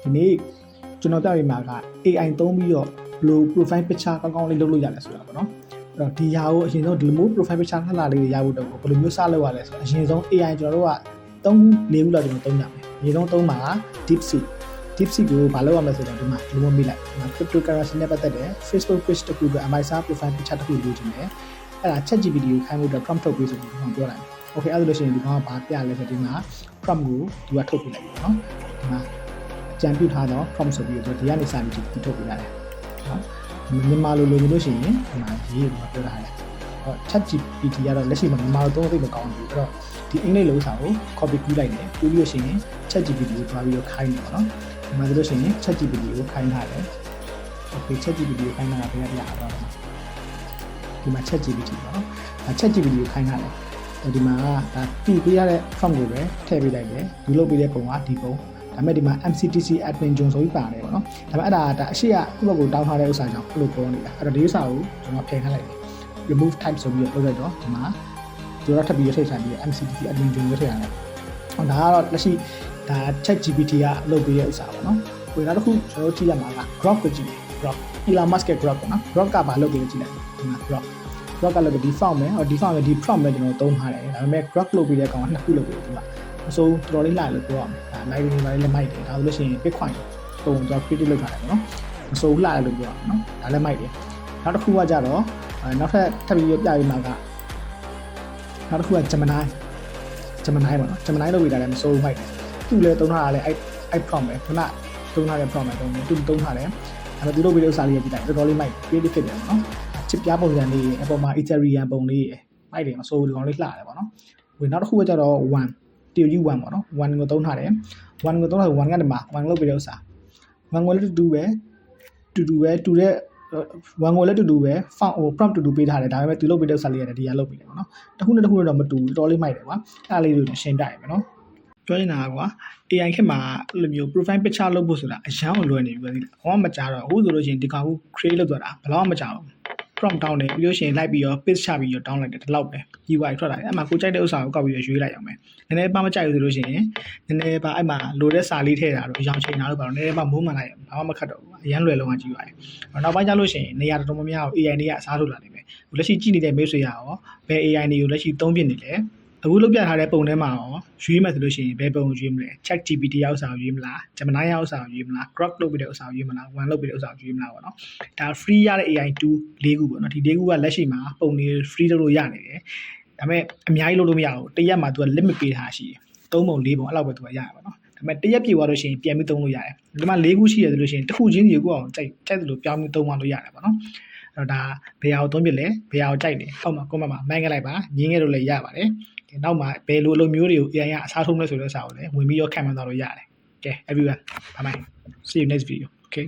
ဒီနေ့ကျွန်တော်ပြပေးမှာက AI သုံးပြီးတော့ဘယ်လို profile picture ကောင်းကောင်းလေးလုပ်လို့ရလဲဆိုတာပေါ့နော်အဲ့တော့ဒီဟာကိုအရင်ဆုံးဒီလိုမျိုး profile picture လှလှလေးတွေရဖို့တော့ဘယ်လိုမျိုးစလုပ်ရလဲဆိုတော့အရင်ဆုံး AI ကျွန်တော်တို့က3-4ခုလောက်ကျွန်တော်သုံးကြမယ်အရင်ဆုံးသုံးမှာ DeepSeek ကိုမလုပ်ရမယ်ဆိုတော့ဒီမှာဒီလိုမျိုးမိလိုက်ဒီမှာ cryptocurrency နဲ့ပတ်သက်တဲ့ Facebook page တစ်ခုအတွက် MISA profile picture တစ်ခုလိုချင်တယ်အဲ့ဒါ ChatGPT ကိုခိုင်းဖို့အတွက် prompt ထုတ်ပေးဆိုပြီးကျွန်တော်ပြောလိုက်โอเคအဲ့ဒါလို့ရှိရင်ဒီကောင်ကဘာပြလဲဆိုတော့ဒီမှာ prompt ကိုသူကထုတ်ပေးလိုက်ပြီเนาะဒီမှာကြံပြုထားတော့ prompt ဆိုပြီးတော့ဒီကနေစပြီးဒီထုတ်ပေးရတယ်เนาะမြန်မာလိုလိုလို့ရှိရင်ဒီမှာရေးပြီးပြောထားတယ်ဟော ChatGPT ကတော့လက်ရှိမှာမြန်မာလိုသုံးသိမကောင်းဘူးအဲ့တော့ဒီအင်္ဂလိပ်လိုစာကို copy ကူးလိုက်တယ်ကူးပြီးလို့ရှိရင် ChatGPT ကိုတွားပြီးတော့ခိုင်းတယ်ပေါ့နော်ဒီမှာဆိုလို့ရှိရင် ChatGPT ကိုခိုင်းထားတယ် okay ChatGPT ကိုခိုင်းတာကဘယ်ရပြတော့ဒီမှာ ChatGPT ပေါ့နော်ဒါ ChatGPT ကိုခိုင်းထားတယ်ဒီမှာဒါတီးပေးရတဲ့ prompt ကိုပဲထည့်ပေးလိုက်တယ်ဒီလုပ်ပေးတဲ့ပုံကဒီပုံဒါပေမဲ့ဒီမှာ MCTC admin ဂျွန်ဆိုပြီးပါတယ်ပေါ့နော်ဒါပေမဲ့အဲ့ဒါအရှိကခုဘက်ကိုတောင်းထားတဲ့ဥစ္စာကြောင့်ဘယ်လိုပေါ်နေတာအဲ့တော့ဒီဥစ္စာကိုကျွန်တော်ဖယ်ခိုင်းလိုက်တယ် remove type ဆိုပြီးတော့လုပ်လိုက်တော့ဒီမှာကျွန်တော်ထပ်ပြီးထိတ်ဆိုင်ပြီး MCTC admin ဂျွန်ကိုထည့်ရတယ်ဟောဒါကတော့လက်ရှိဒါ ChatGPT ကလုပ်ပေးတဲ့ဥစ္စာပေါ့နော်ဟိုနောက်တစ်ခုကျွန်တော်ကြည့်ရမှာက Grok ကိုကြည့်တယ် Grok Elon Musk ရဲ့ Grok ပေါ့နော် Grok ကဘာလုပ်ပေးလဲကြည့်လိုက်ဒီမှာ Grok ကလည်းဒီ form ပဲဟောဒီ form ပဲဒီ prompt ပဲကျွန်တော်သုံးထားတယ်ဒါပေမဲ့ Grok လုပ်ပေးတဲ့ကောင်ကနှစ်ခုလုပ်ပေးတယ်သူကအစိုးတော်တော်လေးလာလို့ပြောရမယ်ဒါ live တွေလည်းမိုက်တယ်ဒါဆိုလို့ရှိရင် Bitcoin ပုံတော့ create လုပ်ထားတယ်ပေါ့နော်အစိုးလာလို့ပြောရမယ်နော်ဒါလည်းမိုက်တယ်နောက်တစ်ခုကကြတော့နောက်ထပ်ထပ်ပြီးပြပေးမှာကနောက်တစ်ခုက Gemini ပေါ့နော် Gemini လုပ်ပေးတာလည်းမစိုးမိုက်တယ်သူလည်းသုံးထားတာလည်းအဲ့ prompt ပဲခုနသုံးထားတဲ့ prompt ပဲသူသုံးထားတယ်ဒါပေမဲ့သူလုပ်ပေးတဲ့ဥစ္စာလေးရကြည့်လိုက်တော်တော်လေးမိုက် creative ဖြစ်တယ်ပေါ့နော်ချစ်ပြားပုံစံလေးအပေါ်မှာ Ethereum ပုံလေးမိုက်တယ်မစိုးဒီကောင်လေးလှတယ်ပေါ့နော်ဝင်နောက်တစ်ခုကကြတော့1 TOG 1ပေါ့နော်1ကိုသုံးထားတယ်1ကိုသုံးထား1ကနေမှာ1လုပ်ပေးတဲ့ဥစ္စာ1ကိုလည်းတူပဲတူတဲ့1ကိုလည်းတူပဲ font ဟို prompt တူပေးထားတယ်ဒါပေမဲ့သူလုပ်ပေးတဲ့ဥစ္စာလေးရတယ်ဒီကလုပ်ပေးတယ်ပေါ့နော်တစ်ခုနဲ့တစ်ခုတော့မတူတော်တော်လေးမိုက်တယ်ကွာအဲ့ဒါလေးတွေကိုရှင်းပြရမယ်နော်ပြောနေတာကွာ AI ခေတ်မှာအဲ့လိုမျိုး profile picture လုပ်ဖို့ဆိုတာအရန်ကိုလွယ်နေပြီပဲဘာမှမကြားတော့အခုဆိုလို့ရှိရင်ဒီကောင်ကို create လုပ်သွားတာဘယ်တော့မှမကြားဘူး prompt တောင်းတယ်ပြီးလို့ရှိရင်လိုက်ပြီးတော့ paste ချပြီးတော့တောင်းလိုက်တယ်ဒီလောက်ပဲ UI ထွက်လာတယ်အဲ့မှာကိုကြိုက်တဲ့ဥစ္စာကိုကောက်ပြီးတော့ရွေးလိုက်အောင်ပဲနည်းနည်းပါမကြိုက်ဘူးဆိုလို့ရှိရင်နည်းနည်းပါအဲ့မှာလိုတဲ့စာလေးထည့်တာတော့အရောင်ချိန်တာလို့ပါတော့နည်းနည်းပါမိုးမှန်လိုက်ဘာမှမခတ်တော့ဘူးအရန်လွယ်လုံးဝကြည့်ရတယ်နောက်ပိုင်းကျလို့ရှိရင်နေရာတော်တော်များများကို AI တွေကအစားထိုးလာနေမယ်လက်ရှိကြည့်နေတဲ့မိတ်ဆွေရရောဘယ် AI တွေကိုလက်ရှိသုံးပြနေလဲအခုလုပ်ပြထားတဲ့ပုံထဲမှာရောရွေးမယ်ဆိုလို့ရှိရင်ဘယ်ပုံရွေးမလဲ ChatGPT ရောက်စာရွေးမလား Gemini ရောက်စာရွေးမလား Grok လုပ်ပြီးတဲ့ဥစ္စာရွေးမလား One လုပ်ပြီးတဲ့ဥစ္စာရွေးမလားပေါ့နော်ဒါ free ရတဲ့ AI 2 ၄ခုပေါ့နော်ဒီ၄ခုကလက်ရှိမှာပုံတွေ free လုပ်လို့ရနေတယ်ဒါပေမဲ့အများကြီးလုပ်လို့မရဘူးတစ်ရက်မှာ तू က limit ပေးထားရှိတယ်3ပုံ4ပုံအဲ့လောက်ပဲ तू ကရရပါတော့ဒါပေမဲ့တစ်ရက်ပြည့်သွားလို့ရှိရင်ပြန်ပြီးသုံးလို့ရတယ်ဒီမှာ၄ခုရှိရဆိုလို့ရှိရင်တစ်ခုချင်းစီကိုအောင်ကြိုက်တယ်လို့ပြောင်းပြီးသုံးမှလို့ရတယ်ပေါ့နော်အဲ့တော့ဒါဘယ်ဟာကိုသုံးပြလဲဘယ်ဟာကိုကြိုက်တယ်အောက်မှာ comment မှာမှန်းခဲ့လိုက်ပါညင်းခဲ့လို့လည်းရပါတယ်နောက်မှာဘယ်လိုအလုပ်မျိုးတွေကို AI ကအစားထိုးလဲဆိုတဲ့စာကိုလည်းဝင်ပြီးတော့ခံမှန်းသွားလို့ရတယ် Okay everyone bye bye see you next video okay